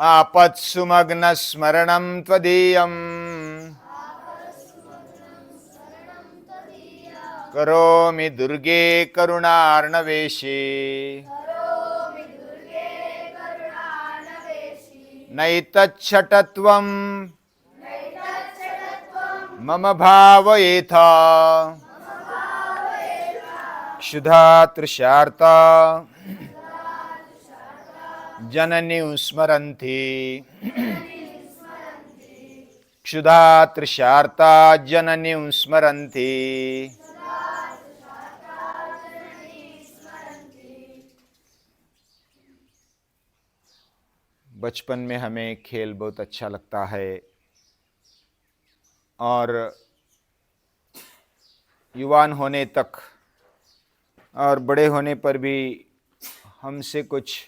आपत्सुमग्न स्मरणं त्वदीयम् करोमि दुर्गे करुणार्णवेशे नैतच्छटत्वं मम भावयेथा क्षुधा तृषार्ता जननीं स्मरन्ति क्षुधा तृषार्ता जननीं स्मरन्ति। बचपन में हमें खेल बहुत अच्छा लगता है और युवान होने तक और बड़े होने पर भी हमसे कुछ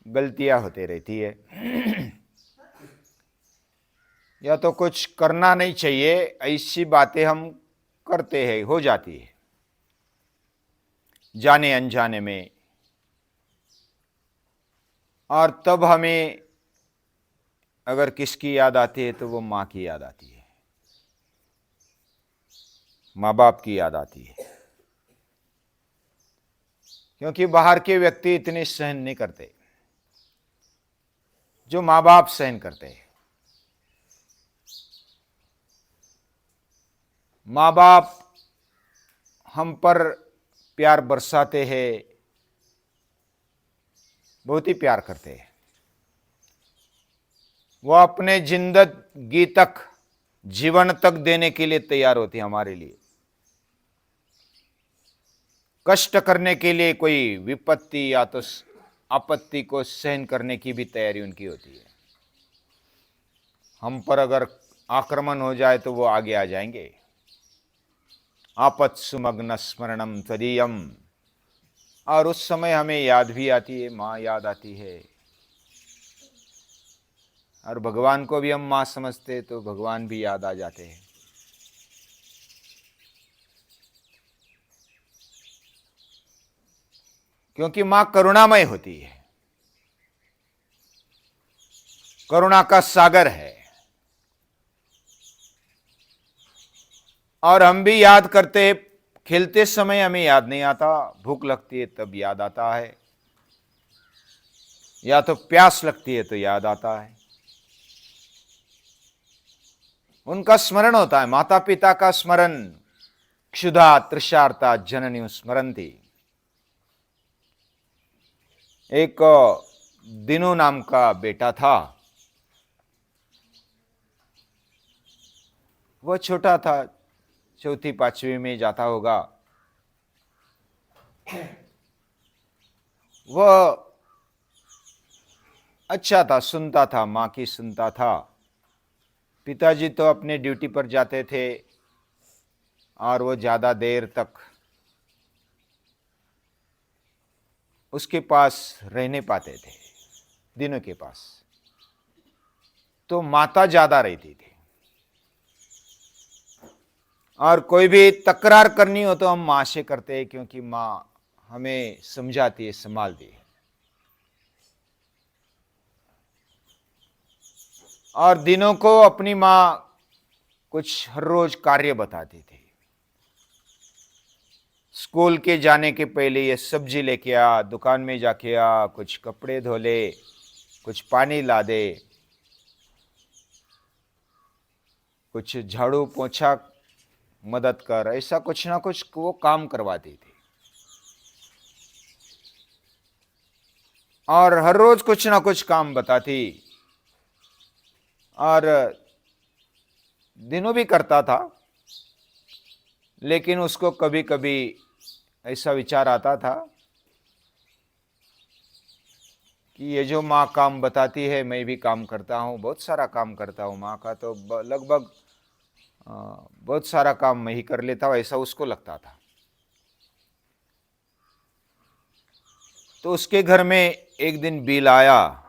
गलतियां होती रहती है। या तो कुछ करना नहीं चाहिए, ऐसी बातें हम करते हैं, हो जाती है जाने अनजाने में। और तब हमें अगर किसकी याद आती है तो वो माँ की याद आती है, माँ बाप की याद आती है, क्योंकि बाहर के व्यक्ति इतने सहन नहीं करते जो माँ बाप सहन करते हैं। माँ बाप हम पर प्यार बरसाते हैं, बहुत ही प्यार करते हैं। वो अपने जिंदगी तक, जीवन तक देने के लिए तैयार होती है हमारे लिए। कष्ट करने के लिए, कोई विपत्ति या तो आपत्ति को सहन करने की भी तैयारी उनकी होती है। हम पर अगर आक्रमण हो जाए तो वो आगे आ जाएंगे। आपत्सुमग्न स्मरणम त्वदीयम। और उस समय हमें याद भी आती है, माँ याद आती है। और भगवान को भी हम माँ समझते तो भगवान भी याद आ जाते हैं। क्योंकि माँ करुणामय होती है, करुणा का सागर है। और हम भी याद करते, खेलते समय हमें याद नहीं आता, भूख लगती है तब याद आता है, या तो प्यास लगती है तो याद आता है। उनका स्मरण होता है, माता पिता का स्मरण। क्षुधा तृषार्ता जननी स्मरन्ति। एक दिनू नाम का बेटा था। वह छोटा था, चौथी पांचवी में जाता होगा। वह अच्छा था, सुनता था, माँ की सुनता था। पिताजी तो अपने ड्यूटी पर जाते थे और वो ज़्यादा देर तक उसके पास रह नहीं पाते थे, दिनों के पास। तो माता ज़्यादा रहती थी। और कोई भी तकरार करनी हो तो हम माँ से करते हैं, क्योंकि माँ हमें समझाती है, संभालती है। और दिनों को अपनी माँ कुछ हर रोज कार्य बताती थी। स्कूल के जाने के पहले ये सब्जी लेके आ, दुकान में जाके आ, कुछ कपड़े धो ले, कुछ पानी ला दे, कुछ झाड़ू पोछा मदद कर, ऐसा कुछ ना कुछ वो काम करवाती थी। और हर रोज कुछ ना कुछ काम बताती। और दिनों भी करता था, लेकिन उसको कभी कभी ऐसा विचार आता था कि ये जो माँ काम बताती है मैं भी काम करता हूँ, बहुत सारा काम करता हूँ। माँ का तो लगभग बहुत सारा काम मैं ही कर लेता हूँ, ऐसा उसको लगता था। तो उसके घर में एक दिन बिल आया,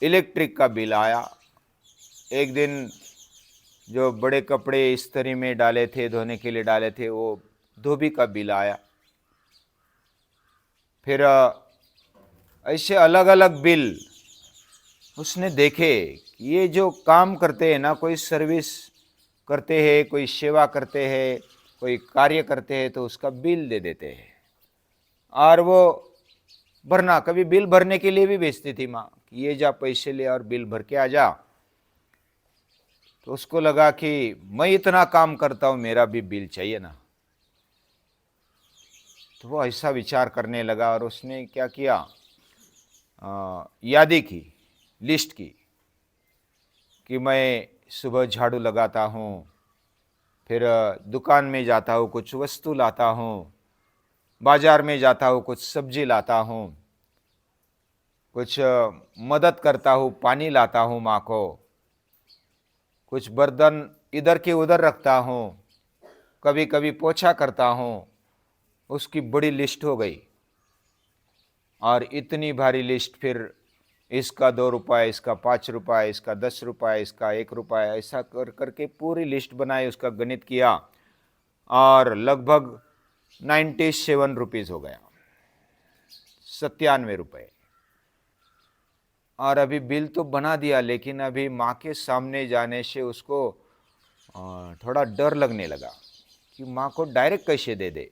इलेक्ट्रिक का बिल आया। एक दिन जो बड़े कपड़े इस्त्री में डाले थे, धोने के लिए डाले थे, वो धोबी का बिल आया। फिर ऐसे अलग अलग बिल उसने देखे कि ये जो काम करते हैं ना, कोई सर्विस करते हैं, कोई सेवा करते हैं, कोई कार्य करते हैं, तो उसका बिल दे देते हैं। और वो भरना, कभी बिल भरने के लिए भी भेजती थी माँ कि ये जा पैसे ले और बिल भर के आ जा। तो उसको लगा कि मैं इतना काम करता हूं, मेरा भी बिल चाहिए ना। तो वो ऐसा विचार करने लगा और उसने क्या किया, यादी की, लिस्ट की कि मैं सुबह झाड़ू लगाता हूँ, फिर दुकान में जाता हूँ, कुछ वस्तु लाता हूँ, बाजार में जाता हूँ, कुछ सब्जी लाता हूँ, कुछ मदद करता हूँ, पानी लाता हूँ माँ को, कुछ बर्तन इधर के उधर रखता हूँ, कभी कभी पोछा करता हूँ। उसकी बड़ी लिस्ट हो गई। और इतनी भारी लिस्ट, फिर इसका 2 रुपये, इसका 5 रुपये, इसका 10 रुपये, इसका 1 रुपये, ऐसा कर करके पूरी लिस्ट बनाई, उसका गणित किया और लगभग 97 रुपीज़ हो गया, 97 रुपये। और अभी बिल तो बना दिया, लेकिन अभी माँ के सामने जाने से उसको थोड़ा डर लगने लगा कि माँ को डायरेक्ट कैसे दे दे,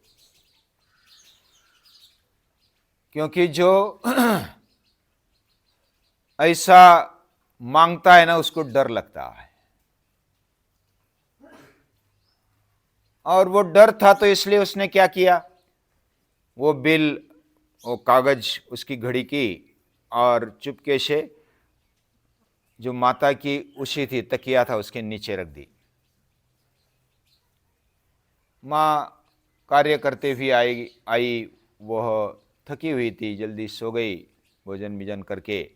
क्योंकि जो ऐसा मांगता है ना, उसको डर लगता है। और वो डर था, तो इसलिए उसने क्या किया, वो बिल, वो कागज उसकी घड़ी की और चुपके से जो माता की उसी थी, तकिया था, उसके नीचे रख दी। माँ कार्य करते हुए आई, वह थकी हुई थी, जल्दी सो गई भोजन भीजन करके।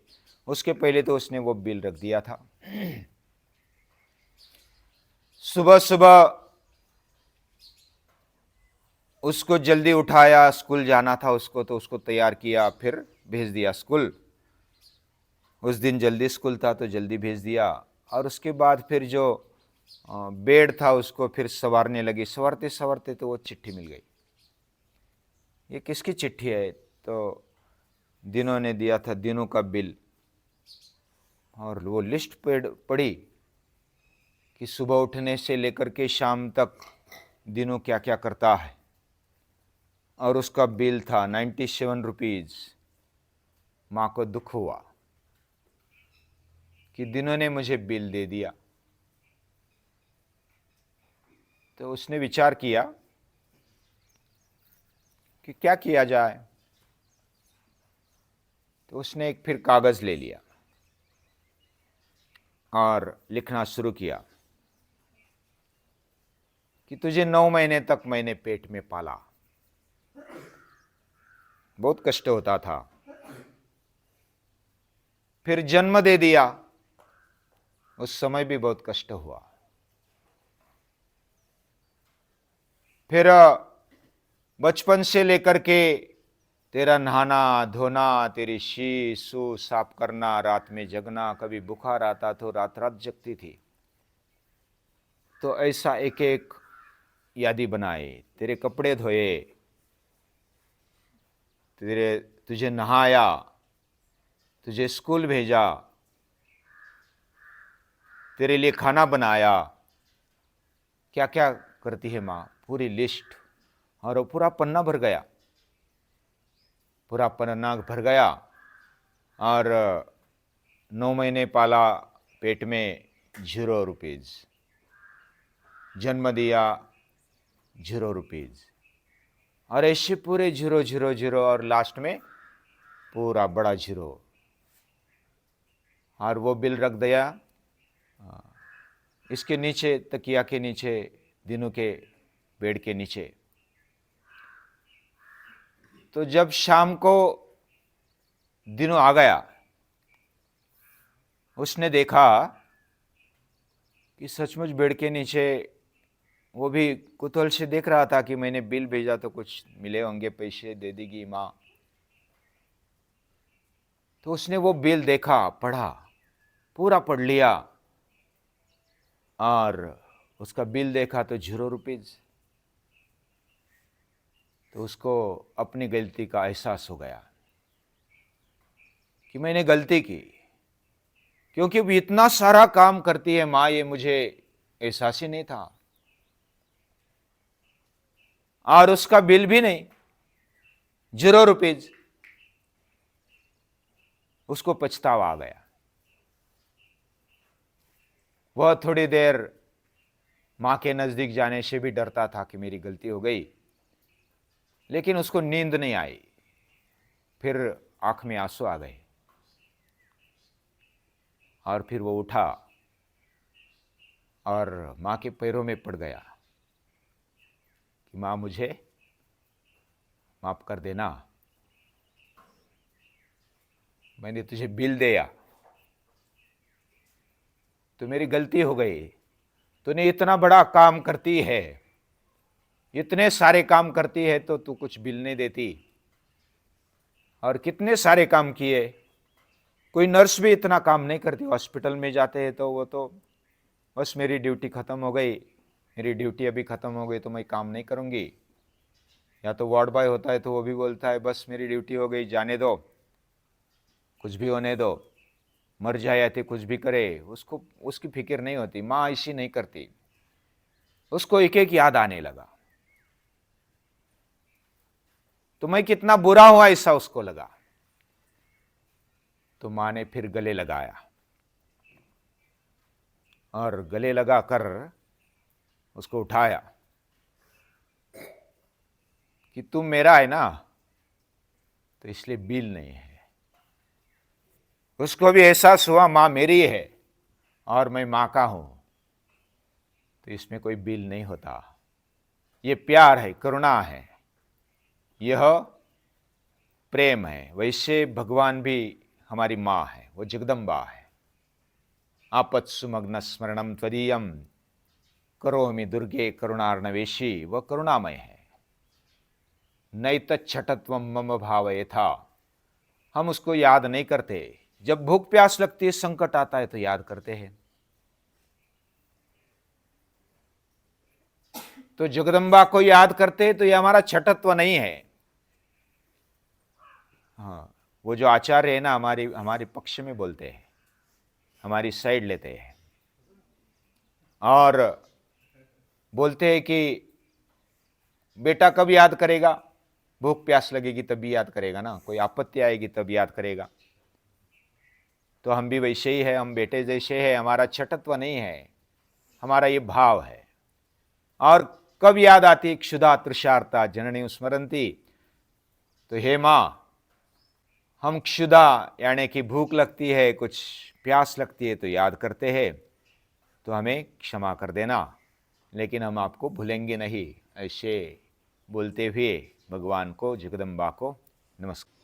उसके पहले तो उसने वो बिल रख दिया था। सुबह सुबह उसको जल्दी उठाया, स्कूल जाना था उसको, तो उसको तैयार किया, फिर भेज दिया स्कूल। उस दिन जल्दी स्कूल था तो जल्दी भेज दिया। और उसके बाद फिर जो बेड था उसको फिर संवारने लगी। संवारते संवारते तो वो चिट्ठी मिल गई। ये किसकी चिट्ठी है? तो दिनों ने दिया था, दिनों का बिल। और वो लिस्ट पढ़ी कि सुबह उठने से लेकर के शाम तक दिनों क्या क्या करता है, और उसका बिल था 97 रुपीज़। माँ को दुख हुआ कि दिनों ने मुझे बिल दे दिया। तो उसने विचार किया कि क्या किया जाए। तो उसने एक फिर कागज ले लिया और लिखना शुरू किया कि तुझे 9 महीने तक मैंने पेट में पाला, बहुत कष्ट होता था। फिर जन्म दे दिया, उस समय भी बहुत कष्ट हुआ। फिर बचपन से लेकर के तेरा नहाना धोना, तेरी शी सू साफ करना, रात में जगना, कभी बुखार आता तो रात रात जगती थी। तो ऐसा एक एक यादी बनाए, तेरे कपड़े धोए, तुझे नहाया, तुझे स्कूल भेजा, तेरे लिए खाना बनाया, क्या क्या करती है माँ, पूरी लिस्ट। और वो पूरा पन्ना भर गया, पूरा पन्ना भर गया। और 9 महीने पाला पेट में, 0 रुपीज़। जन्म दिया, 0 रुपीज़। और ऐसे पूरे 0 0 0, और लास्ट में पूरा बड़ा 0। और वो बिल रख दिया इसके नीचे, तकिया के नीचे, दिनों के बेड के नीचे। तो जब शाम को दिनों आ गया, उसने देखा कि सचमुच बेड के नीचे, वो भी कुतूहल से देख रहा था कि मैंने बिल भेजा तो कुछ मिले होंगे, पैसे दे देगी माँ। तो उसने वो बिल देखा, पढ़ा, पूरा पढ़ लिया। और उसका बिल देखा तो 0 रुपीज़। तो उसको अपनी गलती का एहसास हो गया। कि मैंने गलती की, क्योंकि वो इतना सारा काम करती है माँ, ये मुझे एहसास ही नहीं था। और उसका बिल भी नहीं, 0 रुपीज। उसको पछतावा आ गया। वह थोड़ी देर मां के नजदीक जाने से भी डरता था कि मेरी गलती हो गई, लेकिन उसको नींद नहीं आई। फिर आंख में आंसू आ गए और फिर वो उठा और मां के पैरों में पड़ गया कि मां, मुझे माफ कर देना, मैंने तुझे बिल दिया तो मेरी गलती हो गई। तूने इतना बड़ा काम करती है, इतने सारे काम करती है, तो तू कुछ बिल नहीं देती। और कितने सारे काम किए। कोई नर्स भी इतना काम नहीं करती। हॉस्पिटल में जाते हैं तो वो तो बस मेरी ड्यूटी खत्म हो गई, मेरी ड्यूटी अभी खत्म हो गई तो मैं काम नहीं करूंगी। या तो वार्ड बॉय होता है तो वो भी बोलता है बस मेरी ड्यूटी हो गई, जाने दो, कुछ भी होने दो, मर जाए या तो कुछ भी करे, उसको उसकी फिक्र नहीं होती। माँ ऐसी नहीं करती। उसको एक एक याद आने लगा तो मैं कितना बुरा हुआ ऐसा उसको लगा। तो मां ने फिर गले लगाया और गले लगाकर उसको उठाया कि तुम मेरा है ना, तो इसलिए बिल नहीं है। उसको भी एहसास हुआ मां मेरी है और मैं मां का हूं, तो इसमें कोई बिल नहीं होता। ये प्यार है, करुणा है, यह प्रेम है। वैसे भगवान भी हमारी मां है, वो जगदम्बा है। आपत्सुमग्न स्मरणम त्वदीयम करोमि दुर्गे करुणार्णवेशी, वह करुणामय है। नैतच्छटत्व मम भाव यथा, हम उसको याद नहीं करते। जब भूख प्यास लगती है, संकट आता है तो याद करते हैं। तो जगदम्बा को याद करते तो ये हमारा छठत्व नहीं है। हाँ, वो जो आचार्य है ना, हमारे पक्ष में बोलते हैं, हमारी साइड लेते हैं और बोलते हैं कि बेटा कब याद करेगा? भूख प्यास लगेगी तभी याद करेगा ना, कोई आपत्ति आएगी तब याद करेगा। तो हम भी वैसे ही है, हम बेटे जैसे हैं। हमारा छठत्व नहीं है, हमारा ये भाव है। और कब याद आती? क्षुधा तृषार्ता जननी स्मरंती। तो हे मां, हम क्षुधा यानी कि भूख लगती है, कुछ प्यास लगती है तो याद करते हैं, तो हमें क्षमा कर देना, लेकिन हम आपको भूलेंगे नहीं। ऐसे बोलते हुए भगवान को, जगदम्बा को नमस्कार।